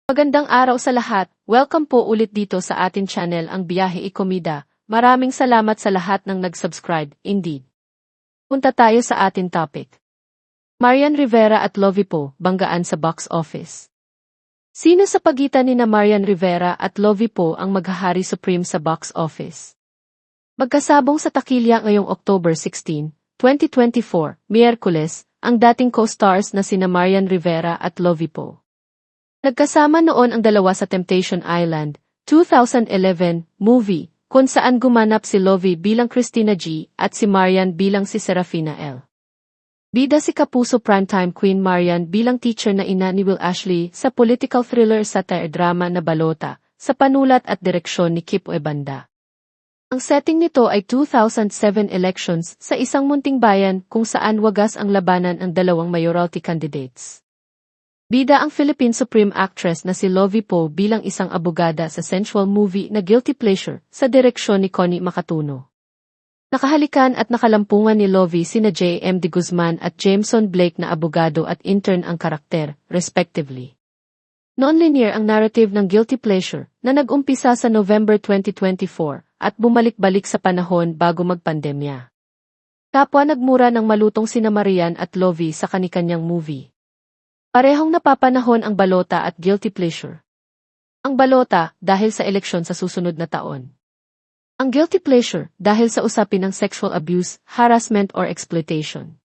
Magandang araw sa lahat. Welcome po ulit dito sa atin channel ang Biyahe e Komida. Maraming salamat sa lahat ng nag-subscribe, indeed. Punta tayo sa atin topic. Marian Rivera at Lovie Poe, banggaan sa box office. Sino sa pagitan ni Marian Rivera at Lovie Poe ang maghahari supreme sa box office? Magkasabong sa takilya ngayong October 16, 2024, Miyerkules, ang dating co-stars na sina Marian Rivera at Lovie Poe. Nagkasama noon ang dalawa sa Temptation Island, 2011, movie, kung saan gumanap si Lovie bilang Christina G. at si Marian bilang si Serafina L. Bida si Kapuso primetime queen Marian bilang teacher na ina ni Will Ashley sa political thriller satire drama na Balota, sa panulat at direksyon ni Kip Ebanda. Ang setting nito ay 2007 elections sa isang munting bayan kung saan wagas ang labanan ang dalawang mayoralty candidates. Bida ang Philippine Supreme Actress na si Lovie Poe bilang isang abogada sa sensual movie na Guilty Pleasure sa direksyon ni Connie Macatuno. Nakahalikan at nakalampungan ni Lovie sina J.M. de Guzman at Jameson Blake na abogado at intern ang karakter, respectively. Non-linear ang narrative ng Guilty Pleasure na nag-umpisa sa November 2024 at bumalik-balik sa panahon bago magpandemya. Kapwa nagmura ng malutong sina Marian at Lovie sa kanikanyang movie. Parehong napapanahon ang Balota at Guilty Pleasure. Ang Balota dahil sa eleksyon sa susunod na taon. Ang Guilty Pleasure dahil sa usapin ng sexual abuse, harassment or exploitation.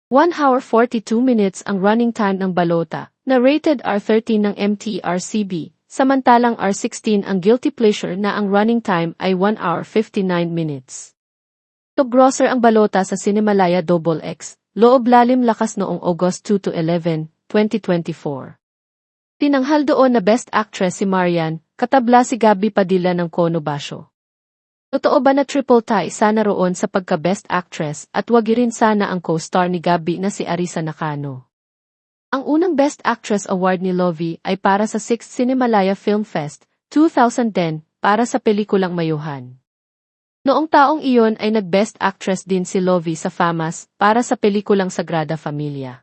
1 hour 42 minutes ang running time ng Balota, na rated R13 ng MTRCB, samantalang R16 ang Guilty Pleasure na ang running time ay 1 hour 59 minutes. Top grosser ang Balota sa Cinemalaya XXX, loob lalim lakas noong August 2 to 11, 2024. Tinanghal doon na Best Actress si Marian, katabla si Gabby Padilla ng Kono Basho. Totoo ba na triple tie sana roon sa pagka-Best Actress at wag rin sana ang co-star ni Gabby na si Arisa Nakano? Ang unang Best Actress Award ni Lovie ay para sa 6th Cinemalaya Film Fest, 2010, para sa pelikulang Mayuhan. Noong taong iyon ay nag-Best Actress din si Lovie sa FAMAS para sa pelikulang Sagrada Familia.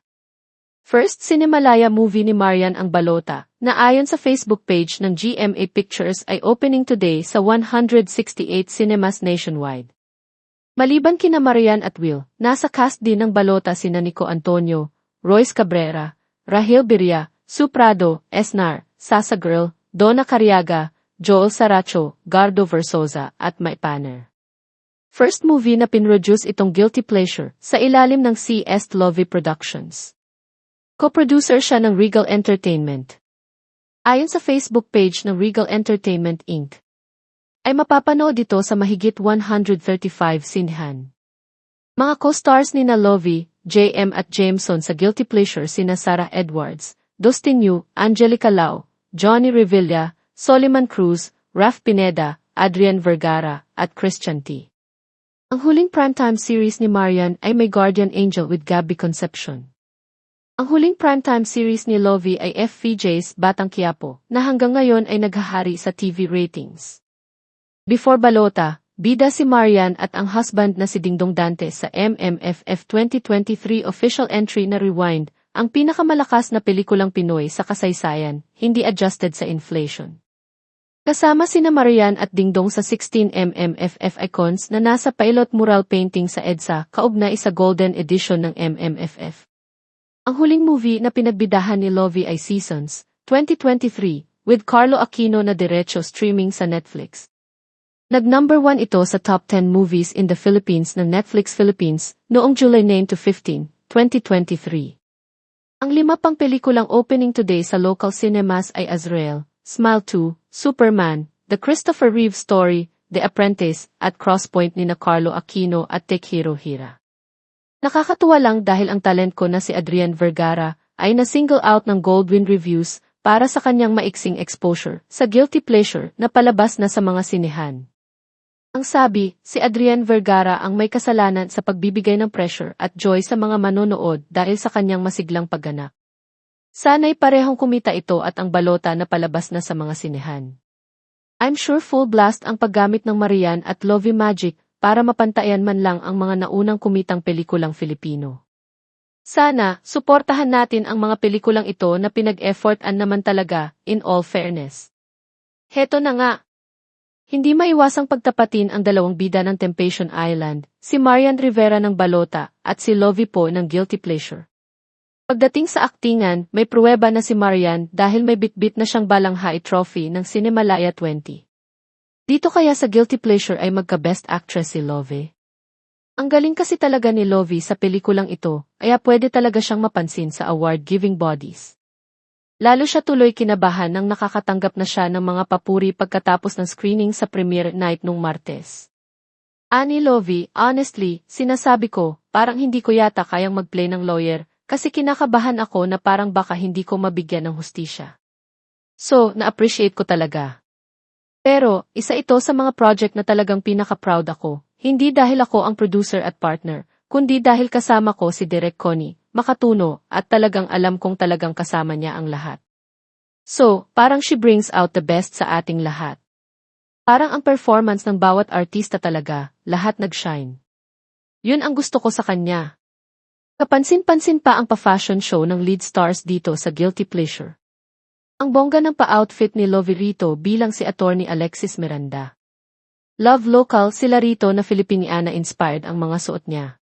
First Cinemalaya movie ni Marian ang Balota, na ayon sa Facebook page ng GMA Pictures ay opening today sa 168 cinemas nationwide. Maliban kina Marian at Will, nasa cast din ng Balota sina Nico Antonio, Royce Cabrera, Rahel Birria, Sue Prado, Esnar, Sasa Girl, Donna Cariaga, Joel Saracho, Gardo Versosa at Mike Panner. First movie na pinroduce itong Guilty Pleasure sa ilalim ng C.S. Lovie Productions. Co-producer siya ng Regal Entertainment. Ayon sa Facebook page ng Regal Entertainment Inc., ay mapapanood ito sa mahigit 135 sinehan. Mga co-stars ni na Lovie, J.M. at Jameson sa Guilty Pleasure sina Sarah Edwards, Dustin Yu, Angelica Lau, Johnny Revilla, Soliman Cruz, Raf Pineda, Adrian Vergara, at Christian T. Ang huling primetime series ni Marian ay My Guardian Angel with Gabby Concepcion. Ang huling primetime series ni Lovie ay FVJ's Batang Quiapo, na hanggang ngayon ay naghahari sa TV ratings. Before Balota, bida si Marian at ang husband na si Dingdong Dante sa MMFF 2023 official entry na Rewind, ang pinakamalakas na pelikulang Pinoy sa kasaysayan, hindi adjusted sa inflation. Kasama sina Marian at Dingdong sa 16 MMFF icons na nasa pilot mural painting sa EDSA kaugnay sa Golden Edition ng MMFF. Ang huling movie na pinagbidahan ni Lovie ay Seasons, 2023, with Carlo Aquino na diretso streaming sa Netflix. Nag-number 1 ito sa top 10 movies in the Philippines ng Netflix Philippines noong July 9 to 15, 2023. Ang 5 pang pelikulang opening today sa local cinemas ay Azrael, Smile 2, Superman, The Christopher Reeve Story, The Apprentice, at Crosspoint ni na Carlo Aquino at Takehiro Hira. Nakakatuwa lang dahil ang talent ko na si Adrian Vergara ay na-single out ng Goldwyn Reviews para sa kanyang maiksing exposure sa Guilty Pleasure na palabas na sa mga sinehan. Ang sabi, si Adrian Vergara ang may kasalanan sa pagbibigay ng pressure at joy sa mga manonood dahil sa kanyang masiglang pagganap. Sana'y parehong kumita ito at ang Balota na palabas na sa mga sinehan. I'm sure full blast ang paggamit ng Marian at Lovie Magic para mapantayan man lang ang mga naunang kumitang pelikulang Filipino. Sana, suportahan natin ang mga pelikulang ito na pinag-effortan naman talaga, in all fairness. Heto na nga. Hindi maiwasang pagtapatin ang dalawang bida ng Temptation Island, si Marian Rivera ng Balota at si Lovie Po ng Guilty Pleasure. Pagdating sa aktingan, may pruweba na si Marian dahil may bitbit na siyang Balanghay Trophy ng Cinemalaya 20. Dito kaya sa Guilty Pleasure ay magka-Best Actress si Lovie. Ang galing kasi talaga ni Lovie sa pelikulang ito, kaya pwede talaga siyang mapansin sa award-giving bodies. Lalo siya tuloy kinabahan nang nakakatanggap na siya ng mga papuri pagkatapos ng screening sa premiere night nung Martes. Ani Lovie, honestly, sinasabi ko, parang hindi ko yata kayang mag-play ng lawyer, kasi kinakabahan ako na parang baka hindi ko mabigyan ng hustisya. So, na-appreciate ko talaga. Pero, isa ito sa mga project na talagang pinaka-proud ako, hindi dahil ako ang producer at partner, kundi dahil kasama ko si Direk Connie, makatuno, at talagang alam kong talagang kasama niya ang lahat. So, parang she brings out the best sa ating lahat. Parang ang performance ng bawat artista talaga, lahat nag-shine. Yun ang gusto ko sa kanya. Kapansin-pansin pa ang pa-fashion show ng lead stars dito sa Guilty Pleasure. Ang bongga ng pa-outfit ni Lovie rito bilang si Attorney Alexis Miranda. Love local sila rito na Filipiniana-inspired ang mga suot niya.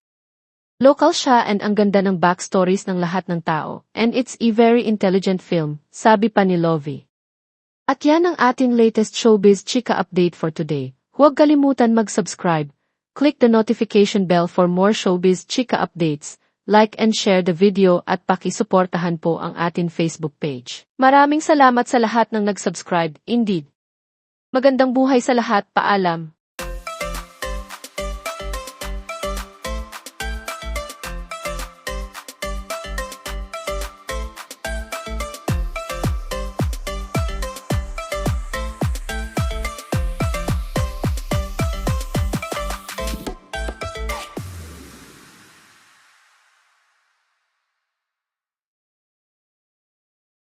Local siya and ang ganda ng backstories ng lahat ng tao, and it's a very intelligent film, sabi pa ni Lovie. At yan ang ating latest showbiz chika update for today. Huwag kalimutan mag-subscribe, click the notification bell for more showbiz chika updates, like and share the video at pakisuportahan po ang ating Facebook page. Maraming salamat sa lahat ng nag-subscribe, indeed. Magandang buhay sa lahat, paalam.